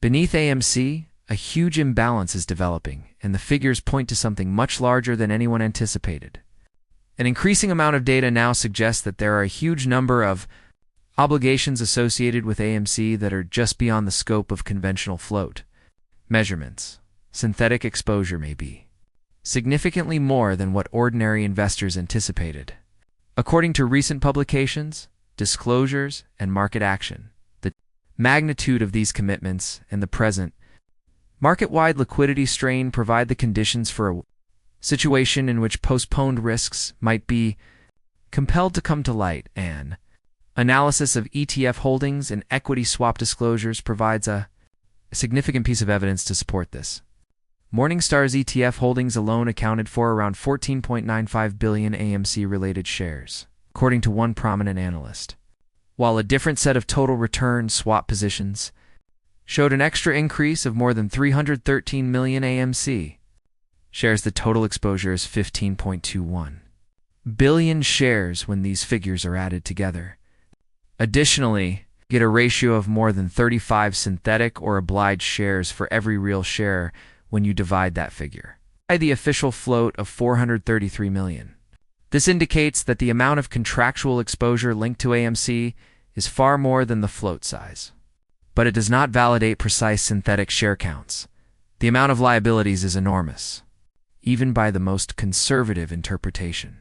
Beneath AMC, a huge imbalance is developing, and the figures point to something much larger than anyone anticipated. An increasing amount of data now suggests that there are a huge number of obligations associated with AMC that are just beyond the scope of conventional float measurements. Synthetic exposure may be significantly more than what ordinary investors anticipated. According to recent publications, disclosures, and market action, the magnitude of these commitments and the present market-wide liquidity strain provide the conditions for a situation in which postponed risks might be compelled to come to light. An analysis of ETF holdings and equity swap disclosures provides a significant piece of evidence to support this. Morningstar's ETF holdings alone accounted for around 14.95 billion AMC-related shares, according to one prominent analyst, while a different set of total return swap positions showed an extra increase of more than 313 million AMC shares. The total exposure is 15.21 billion shares when these figures are added together. Additionally, get a ratio of more than 35 synthetic or obliged shares for every real share when you divide that figure by the official float of 433 million. This indicates that the amount of contractual exposure linked to AMC is far more than the float size. But it does not validate precise synthetic share counts. The amount of liabilities is enormous, even by the most conservative interpretation.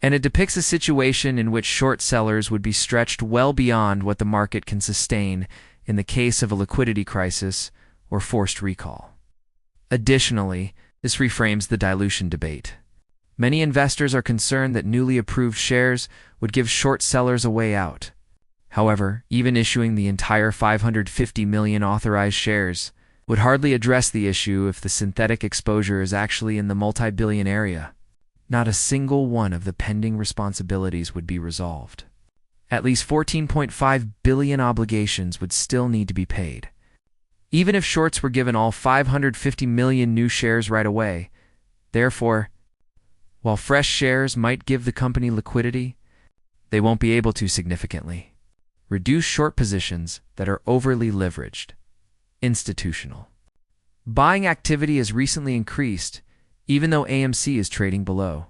And it depicts a situation in which short sellers would be stretched well beyond what the market can sustain in the case of a liquidity crisis or forced recall. Additionally, this reframes the dilution debate. Many investors are concerned that newly approved shares would give short sellers a way out. However, even issuing the entire 550 million authorized shares would hardly address the issue if the synthetic exposure is actually in the multi-billion area. Not a single one of the pending responsibilities would be resolved. At least 14.5 billion obligations would still need to be paid. Even if shorts were given all 550 million new shares right away. Therefore, while fresh shares might give the company liquidity, they won't be able to significantly reduce short positions that are overly leveraged. Institutional buying activity has recently increased, even though AMC is trading below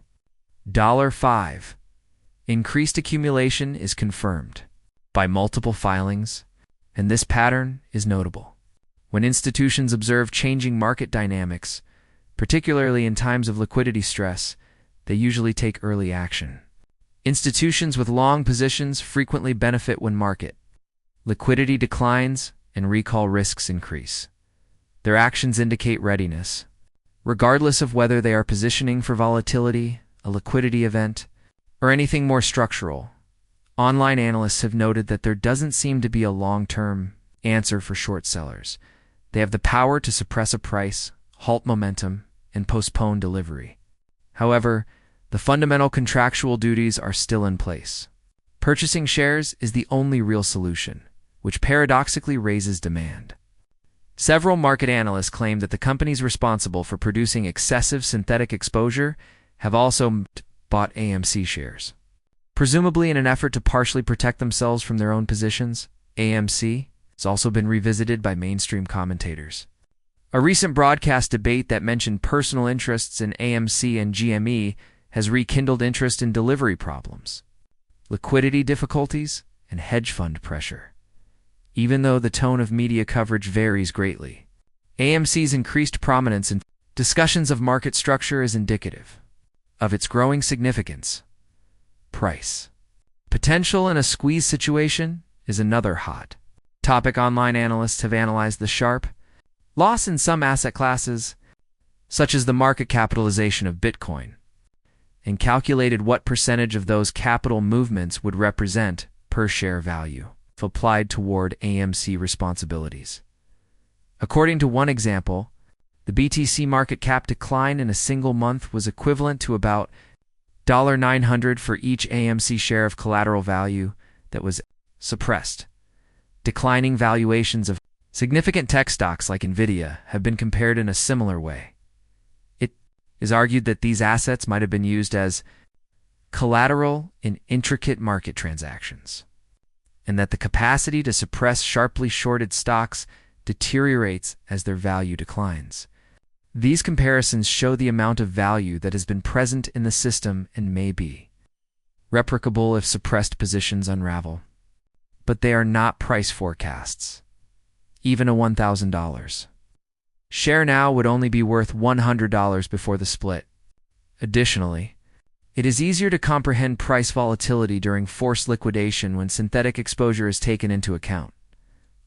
$5. Increased accumulation is confirmed by multiple filings, and this pattern is notable. When institutions observe changing market dynamics, particularly in times of liquidity stress, they usually take early action. Institutions with long positions frequently benefit when market liquidity declines and recall risks increase. Their actions indicate readiness, regardless of whether they are positioning for volatility, a liquidity event, or anything more structural. Online analysts have noted that there doesn't seem to be a long-term answer for short sellers. They have the power to suppress a price, halt momentum, and postpone delivery. However, the fundamental contractual duties are still in place. Purchasing shares is the only real solution, which paradoxically raises demand. Several market analysts claim that the companies responsible for producing excessive synthetic exposure have also bought AMC shares. Presumably in an effort to partially protect themselves from their own positions, AMC has also been revisited by mainstream commentators. A recent broadcast debate that mentioned personal interests in AMC and GME has rekindled interest in delivery problems, liquidity difficulties, and hedge fund pressure. Even though the tone of media coverage varies greatly, AMC's increased prominence in discussions of market structure is indicative of its growing significance. Price potential in a squeeze situation is another hot topic. Online analysts have analyzed the sharp loss in some asset classes, such as the market capitalization of Bitcoin, and calculated what percentage of those capital movements would represent per share value if applied toward AMC responsibilities. According to one example, the BTC market cap decline in a single month was equivalent to about $900 for each AMC share of collateral value that was suppressed. Declining valuations of significant tech stocks like Nvidia have been compared in a similar way. It is argued that these assets might have been used as collateral in intricate market transactions, and that the capacity to suppress sharply shorted stocks deteriorates as their value declines. These comparisons show the amount of value that has been present in the system and may be replicable if suppressed positions unravel. But they are not price forecasts. Even a $1,000 share now would only be worth $100 before the split. Additionally, it is easier to comprehend price volatility during forced liquidation when synthetic exposure is taken into account,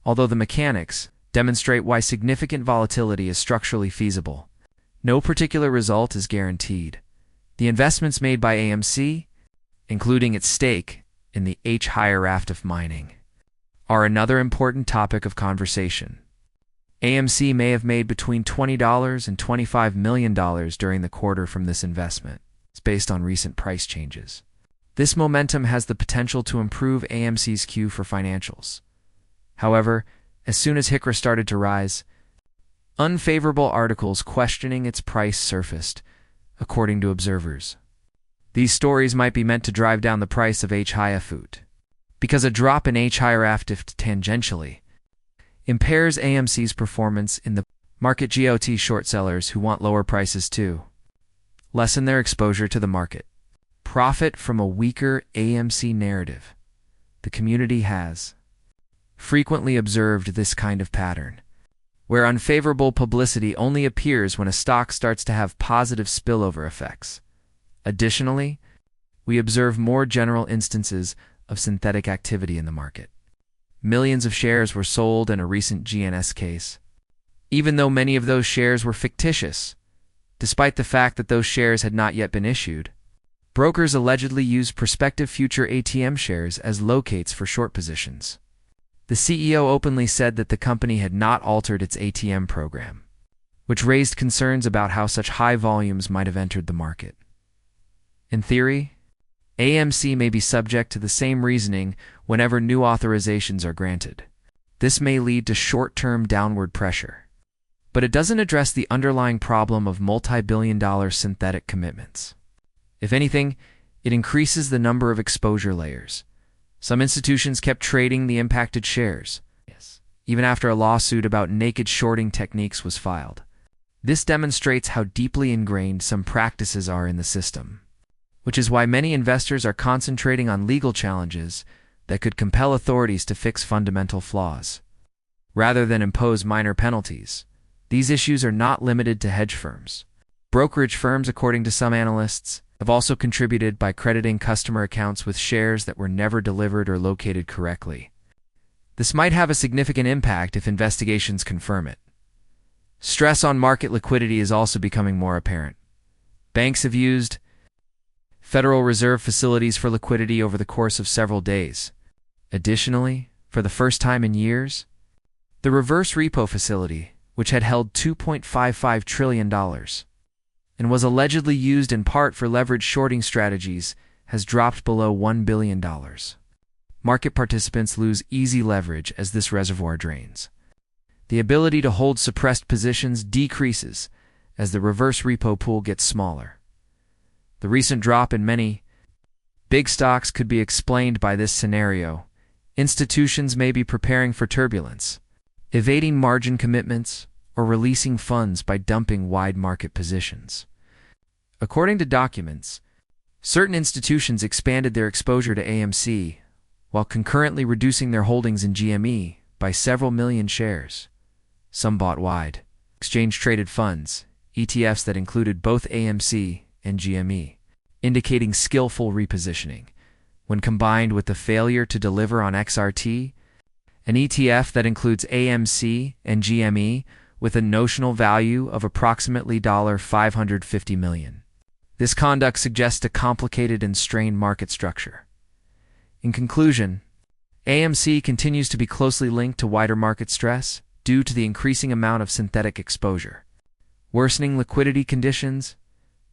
although the mechanics demonstrate why significant volatility is structurally feasible. No particular result is guaranteed. The investments made by AMC, including its stake in the higher raft of mining, are another important topic of conversation. AMC may have made between $20 and $25 million during the quarter from this investment. It's based on recent price changes. This momentum has the potential to improve AMC's Q for financials. However, as soon as HICRA started to rise, unfavorable articles questioning its price surfaced, according to observers. These stories might be meant to drive down the price of HIFUT, because a drop in HIRAFT tangentially impairs AMC's performance in the market. GOT short sellers who want lower prices too lessen their exposure to the market, profit from a weaker AMC narrative. The community has frequently observed this kind of pattern, where unfavorable publicity only appears when a stock starts to have positive spillover effects. Additionally, we observe more general instances of synthetic activity in the market. Millions of shares were sold in a recent GNS case, even though many of those shares were fictitious. Despite the fact that those shares had not yet been issued, brokers allegedly used prospective future ATM shares as locates for short positions. The CEO openly said that the company had not altered its ATM program, which raised concerns about how such high volumes might have entered the market. In theory, AMC may be subject to the same reasoning whenever new authorizations are granted. This may lead to short-term downward pressure, but it doesn't address the underlying problem of multi-billion-dollar synthetic commitments. If anything, it increases the number of exposure layers. Some institutions kept trading the impacted shares, even after a lawsuit about naked shorting techniques was filed. This demonstrates how deeply ingrained some practices are in the system, which is why many investors are concentrating on legal challenges that could compel authorities to fix fundamental flaws, rather than impose minor penalties. These issues are not limited to hedge firms. Brokerage firms, according to some analysts, have also contributed by crediting customer accounts with shares that were never delivered or located correctly. This might have a significant impact if investigations confirm it. Stress on market liquidity is also becoming more apparent. Banks have used Federal Reserve facilities for liquidity over the course of several days. Additionally, for the first time in years, the reverse repo facility, which had held $2.55 trillion and was allegedly used in part for leveraged shorting strategies, has dropped below $1 billion. Market participants lose easy leverage as this reservoir drains. The ability to hold suppressed positions decreases as the reverse repo pool gets smaller. The recent drop in many big stocks could be explained by this scenario. Institutions may be preparing for turbulence, evading margin commitments, or releasing funds by dumping wide market positions. According to documents, certain institutions expanded their exposure to AMC while concurrently reducing their holdings in GME by several million shares. Some bought wide, exchange-traded funds, ETFs that included both AMC and GME, indicating skillful repositioning. When combined with the failure to deliver on XRT, an ETF that includes AMC and GME with a notional value of approximately $550 million. This conduct suggests a complicated and strained market structure. In conclusion, AMC continues to be closely linked to wider market stress due to the increasing amount of synthetic exposure, worsening liquidity conditions,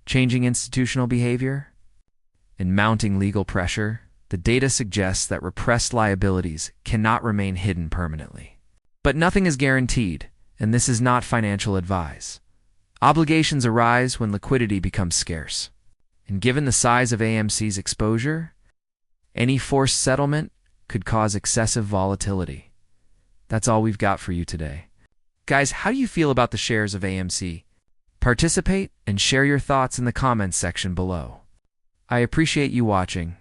changing institutional behavior, and mounting legal pressure. The data suggests that repressed liabilities cannot remain hidden permanently. But nothing is guaranteed, and this is not financial advice. Obligations arise when liquidity becomes scarce. And given the size of AMC's exposure, any forced settlement could cause excessive volatility. That's all we've got for you today. Guys, how do you feel about the shares of AMC? Participate and share your thoughts in the comments section below. I appreciate you watching.